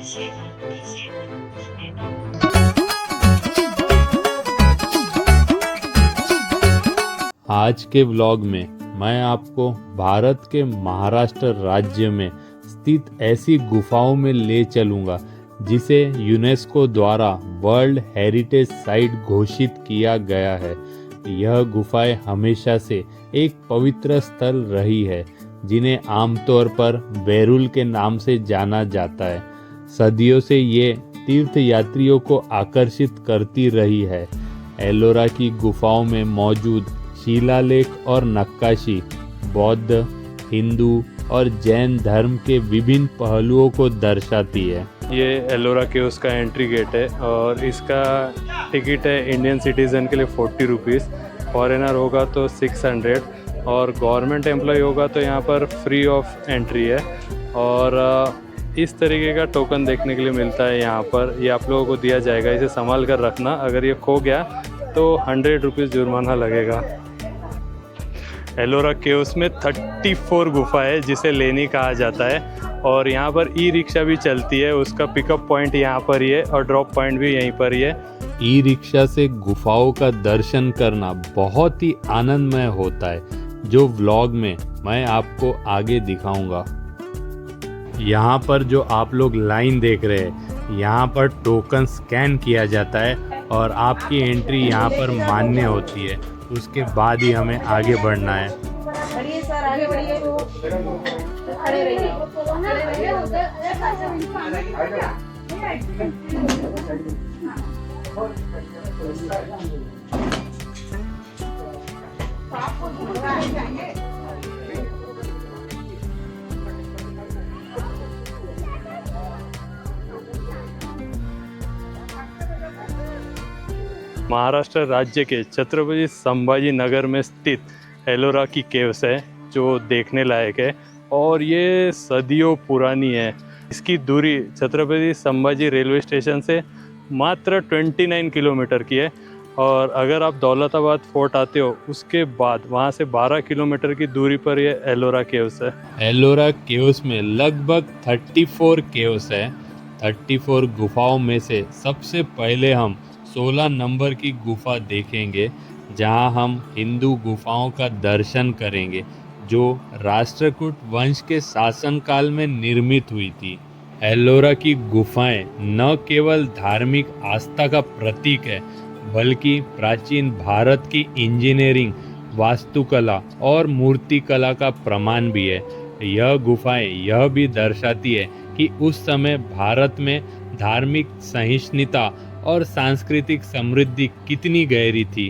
आज के व्लॉग में मैं आपको भारत के महाराष्ट्र राज्य में स्थित ऐसी गुफाओं में ले चलूंगा जिसे यूनेस्को द्वारा वर्ल्ड हेरिटेज साइट घोषित किया गया है। यह गुफाएं हमेशा से एक पवित्र स्थल रही है जिन्हें आमतौर पर बैरुल के नाम से जाना जाता है। सदियों से ये तीर्थ यात्रियों को आकर्षित करती रही है। एलोरा की गुफाओं में मौजूद शिलालेख और नक्काशी बौद्ध, हिंदू और जैन धर्म के विभिन्न पहलुओं को दर्शाती है। ये एलोरा केव्स का एंट्री गेट है और इसका टिकट है इंडियन सिटीज़न के लिए 40 रुपीज़, फॉरेनर होगा तो 600 और गवर्नमेंट एम्प्लॉय होगा तो यहाँ पर फ्री ऑफ एंट्री है। और इस तरीके का टोकन देखने के लिए मिलता है यहाँ पर। ये आप लोगों को दिया जाएगा, इसे संभाल कर रखना। अगर ये खो गया तो 100 रुपीज़ जुर्माना लगेगा। एलोरा केव्स में 34 गुफा है जिसे लेनी कहा जाता है और यहाँ पर ई रिक्शा भी चलती है। उसका पिकअप पॉइंट यहाँ पर ही है और ड्रॉप पॉइंट भी यहीं पर ही है। ई रिक्शा से गुफाओं का दर्शन करना बहुत ही आनंदमय होता है, जो व्लॉग में मैं आपको आगे दिखाऊंगा। यहाँ पर जो आप लोग लाइन देख रहे हैं, यहाँ पर टोकन स्कैन किया जाता है और आपकी एंट्री यहाँ पर मान्य होती है। उसके बाद ही हमें आगे बढ़ना है। बढ़िए सर, आगे बढ़िए। खड़े रहिए। महाराष्ट्र राज्य के छत्रपति संभाजी नगर में स्थित एलोरा की केव्स है जो देखने लायक है और ये सदियों पुरानी है। इसकी दूरी छत्रपति संभाजी रेलवे स्टेशन से मात्र 29 किलोमीटर की है और अगर आप दौलताबाद फोर्ट आते हो उसके बाद वहाँ से 12 किलोमीटर की दूरी पर ये एलोरा केव्स है। एलोरा केव्स में लगभग 34 केव्स है। 34 गुफाओं में से सबसे पहले हम 16 नंबर की गुफा देखेंगे, जहां हम हिंदू गुफाओं का दर्शन करेंगे जो राष्ट्रकूट वंश के शासनकाल में निर्मित हुई थी। एलोरा की गुफाएं न केवल धार्मिक आस्था का प्रतीक है बल्कि प्राचीन भारत की इंजीनियरिंग, वास्तुकला और मूर्तिकला का प्रमाण भी है। यह गुफाएं यह भी दर्शाती है कि उस समय भारत में धार्मिक सहिष्णुता और सांस्कृतिक समृद्धि कितनी गहरी थी।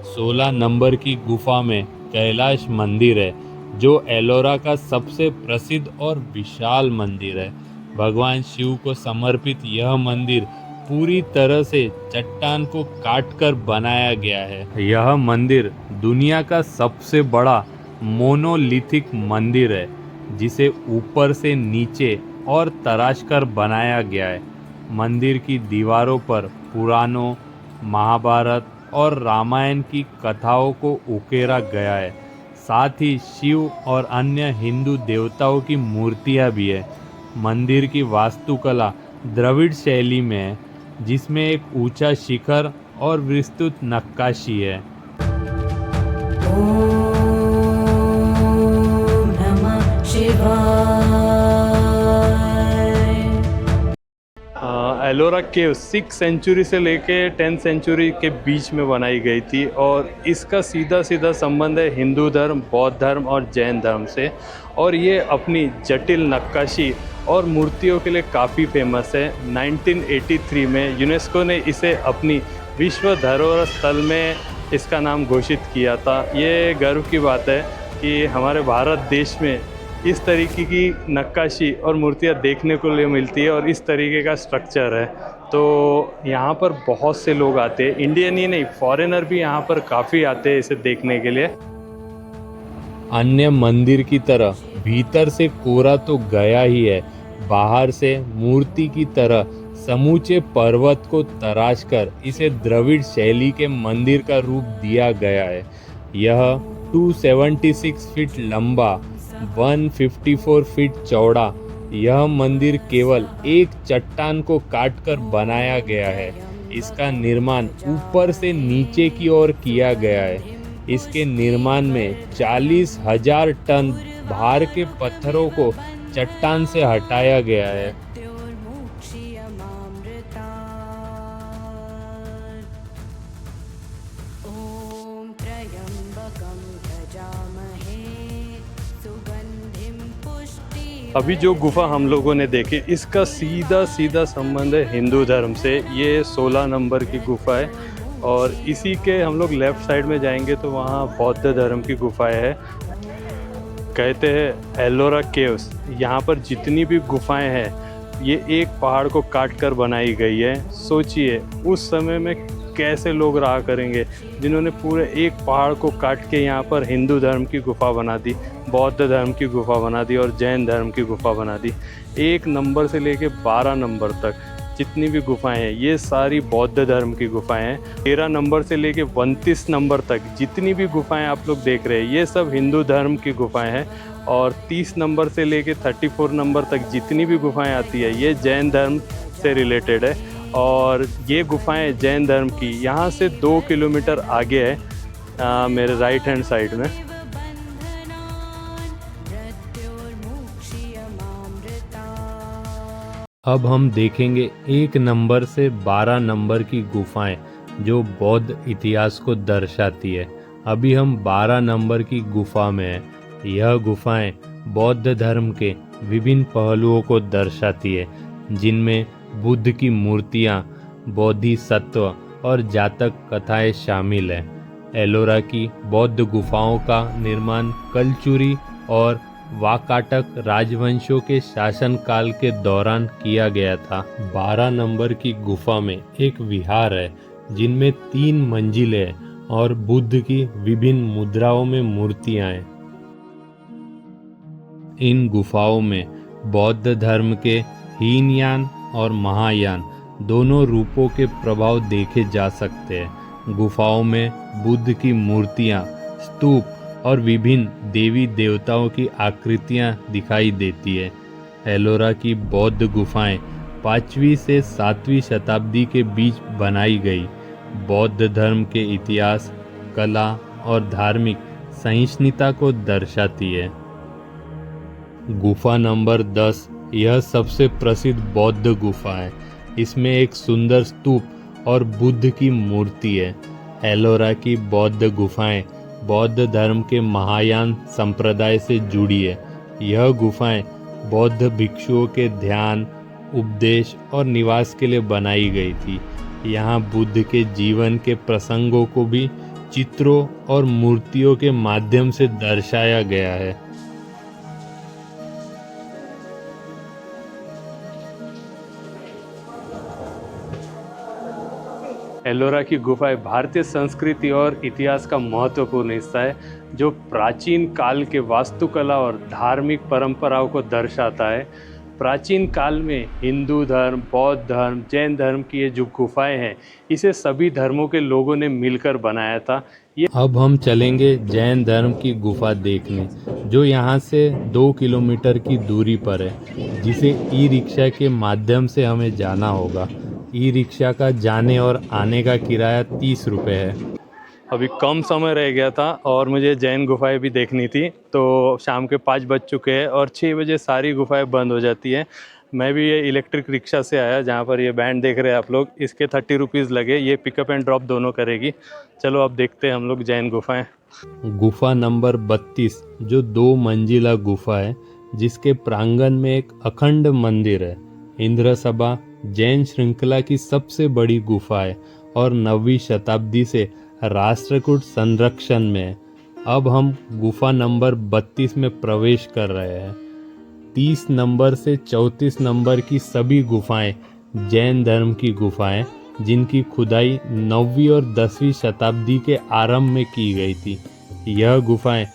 16 नंबर की गुफा में कैलाश मंदिर है जो एलोरा का सबसे प्रसिद्ध और विशाल मंदिर है। भगवान शिव को समर्पित यह मंदिर पूरी तरह से चट्टान को काटकर बनाया गया है। यह मंदिर दुनिया का सबसे बड़ा मोनोलिथिक मंदिर है जिसे ऊपर से नीचे और तराशकर बनाया गया है। मंदिर की दीवारों पर पुराणों, महाभारत और रामायण की कथाओं को उकेरा गया है। साथ ही शिव और अन्य हिंदू देवताओं की मूर्तियां भी है। मंदिर की वास्तुकला द्रविड़ शैली में है जिसमें एक ऊंचा शिखर और विस्तृत नक्काशी है। ओम नमः शिवाय। एलोरा केव 6 सेंचुरी से लेके 10 सेंचुरी के बीच में बनाई गई थी और इसका सीधा सीधा संबंध है हिंदू धर्म, बौद्ध धर्म और जैन धर्म से। और ये अपनी जटिल नक्काशी और मूर्तियों के लिए काफ़ी फेमस है। 1983 में यूनेस्को ने इसे अपनी विश्व धरोहर स्थल में इसका नाम घोषित किया था। ये गर्व की बात है कि हमारे भारत देश में इस तरीके की नक्काशी और मूर्तियाँ देखने को लिए मिलती है और इस तरीके का स्ट्रक्चर है। तो यहाँ पर बहुत से लोग आते हैं, इंडियन ही नहीं फॉरेनर भी यहाँ पर काफ़ी आते हैं इसे देखने के लिए। अन्य मंदिर की तरह भीतर से कोरा तो गया ही है, बाहर से मूर्ति की तरह समूचे पर्वत को तराशकर इसे द्रविड़ शैली के मंदिर का रूप दिया गया है। यह 276 फीट लंबा, 154 फीट चौड़ा यह मंदिर केवल एक चट्टान को काटकर बनाया गया है। इसका निर्माण ऊपर से नीचे की ओर किया गया है। इसके निर्माण में 40,000 टन भार के पत्थरों को चट्टान से हटाया गया है। ॐ त्र्यम्बकं भजामहे सुगन्धिं पुष्टि। अभी जो गुफा हम लोगों ने देखी इसका सीधा सीधा संबंध है हिंदू धर्म से। ये 16 नंबर की गुफा है और इसी के हम लोग लेफ़्ट साइड में जाएंगे तो वहाँ बौद्ध धर्म की गुफाएं है। कहते हैं एलोरा केव्स। यहाँ पर जितनी भी गुफाएं हैं ये एक पहाड़ को काट कर बनाई गई है। सोचिए उस समय में कैसे लोग रहा करेंगे जिन्होंने पूरे एक पहाड़ को काट के यहाँ पर हिंदू धर्म की गुफा बना दी, बौद्ध धर्म की गुफा बना दी और जैन धर्म की गुफा बना दी। 1 नंबर से लेके 12 नंबर तक जितनी भी गुफाएं हैं ये सारी बौद्ध धर्म की गुफाएं हैं। 13 नंबर से लेके 29 नंबर तक जितनी भी गुफाएं आप लोग देख रहे हैं ये सब हिंदू धर्म की गुफाएं हैं। और 30 नंबर से लेके 34 नंबर तक जितनी भी गुफाएं आती है ये जैन धर्म से रिलेटेड है। और ये गुफाएं जैन धर्म की यहाँ से 2 किलोमीटर आगे है मेरे राइट हैंड साइड में। अब हम देखेंगे 1 नंबर से 12 नंबर की गुफाएं जो बौद्ध इतिहास को दर्शाती है। अभी हम 12 नंबर की गुफा में हैं। यह गुफाएं बौद्ध धर्म के विभिन्न पहलुओं को दर्शाती है जिनमें बुद्ध की मूर्तियां, बोधिसत्व और जातक कथाएं शामिल हैं। एलोरा की बौद्ध गुफाओं का निर्माण कलचुरी और वाकाटक राजवंशों के शासनकाल के दौरान किया गया था। 12 नंबर की गुफा में एक विहार है जिनमें 3 मंजिलें हैं और बुद्ध की विभिन्न मुद्राओं में मूर्तियां हैं। इन गुफाओं में बौद्ध धर्म के हीनयान और महायान दोनों रूपों के प्रभाव देखे जा सकते हैं। गुफाओं में बुद्ध की मूर्तियां, स्तूप और विभिन्न देवी देवताओं की आकृतियां दिखाई देती है। एलोरा की बौद्ध गुफाएं 5वीं से 7वीं शताब्दी के बीच बनाई गई बौद्ध धर्म के इतिहास, कला और धार्मिक सहिष्णुता को दर्शाती है। गुफा नंबर 10 यह सबसे प्रसिद्ध बौद्ध गुफा है। इसमें एक सुंदर स्तूप और बुद्ध की मूर्ति है। एलोरा की बौद्ध गुफाएं बौद्ध धर्म के महायान संप्रदाय से जुड़ी है। यह गुफाएं बौद्ध भिक्षुओं के ध्यान, उपदेश और निवास के लिए बनाई गई थी। यहाँ बुद्ध के जीवन के प्रसंगों को भी चित्रों और मूर्तियों के माध्यम से दर्शाया गया है। एलोरा की गुफाएं भारतीय संस्कृति और इतिहास का महत्वपूर्ण हिस्सा है जो प्राचीन काल के वास्तुकला और धार्मिक परंपराओं को दर्शाता है। प्राचीन काल में हिंदू धर्म, बौद्ध धर्म, जैन धर्म की ये जो गुफाएं हैं इसे सभी धर्मों के लोगों ने मिलकर बनाया था। अब हम चलेंगे जैन धर्म की गुफा देखने जो यहाँ से 2 किलोमीटर की दूरी पर है, जिसे ई रिक्शा के माध्यम से हमें जाना होगा। ई रिक्शा का जाने और आने का किराया 30 रुपये है। अभी कम समय रह गया था और मुझे जैन गुफाएं भी देखनी थी, तो शाम के 5 बज चुके हैं और 6 बजे सारी गुफाएं बंद हो जाती हैं। मैं भी ये इलेक्ट्रिक रिक्शा से आया जहाँ पर ये बैंड देख रहे हैं आप लोग। इसके 30 रुपीज़ लगे। ये पिकअप एंड ड्रॉप दोनों करेगी। चलो अब देखते हैं हम लोग जैन गुफाएं। गुफा नंबर 32 जो 2 मंजिला गुफा है जिसके प्रांगण में एक अखंड मंदिर है। इंद्र सभा जैन श्रृंखला की सबसे बड़ी गुफा है और 9वीं शताब्दी से राष्ट्रकूट संरक्षण में है। अब हम गुफा नंबर 32 में प्रवेश कर रहे हैं। 30 नंबर से 34 नंबर की सभी गुफाएं जैन धर्म की गुफाएं जिनकी खुदाई 9वीं और 10वीं शताब्दी के आरंभ में की गई थी। यह गुफाएं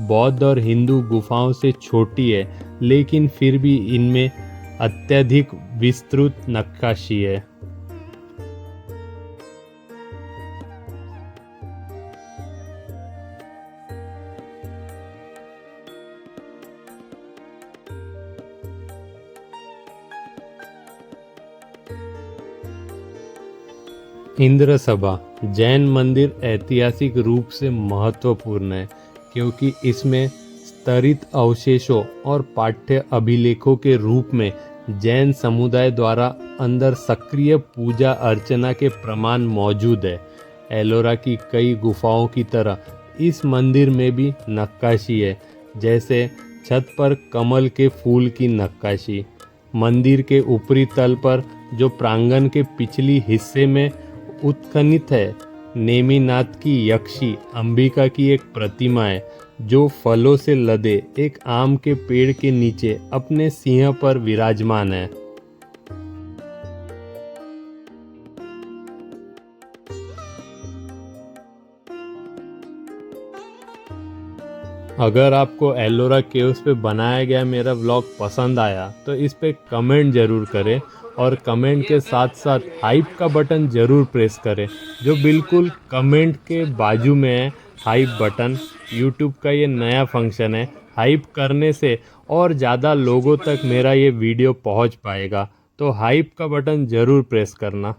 बौद्ध और हिंदू गुफाओं से छोटी है लेकिन फिर भी इनमें अत्यधिक विस्तृत नक्काशी है। इंद्र सभा जैन मंदिर ऐतिहासिक रूप से महत्वपूर्ण है क्योंकि इसमें स्तरित अवशेषों और पाठ्य अभिलेखों के रूप में जैन समुदाय द्वारा अंदर सक्रिय पूजा अर्चना के प्रमाण मौजूद है। एलोरा की कई गुफाओं की तरह इस मंदिर में भी नक्काशी है, जैसे छत पर कमल के फूल की नक्काशी। मंदिर के ऊपरी तल पर जो प्रांगण के पिछली हिस्से में उत्खनित है, नेमिनाथ की यक्षी अंबिका की एक प्रतिमा है जो फलों से लदे एक आम के पेड़ के नीचे अपने सिंह पर विराजमान है। अगर आपको एलोरा केव्स पे बनाया गया मेरा व्लॉग पसंद आया तो इस पे कमेंट ज़रूर करें और कमेंट के साथ साथ हाइप का बटन ज़रूर प्रेस करें जो बिल्कुल कमेंट के बाजू में है। हाइप बटन यूट्यूब का ये नया फंक्शन है। हाइप करने से और ज़्यादा लोगों तक मेरा ये वीडियो पहुंच पाएगा, तो हाइप का बटन ज़रूर प्रेस करना।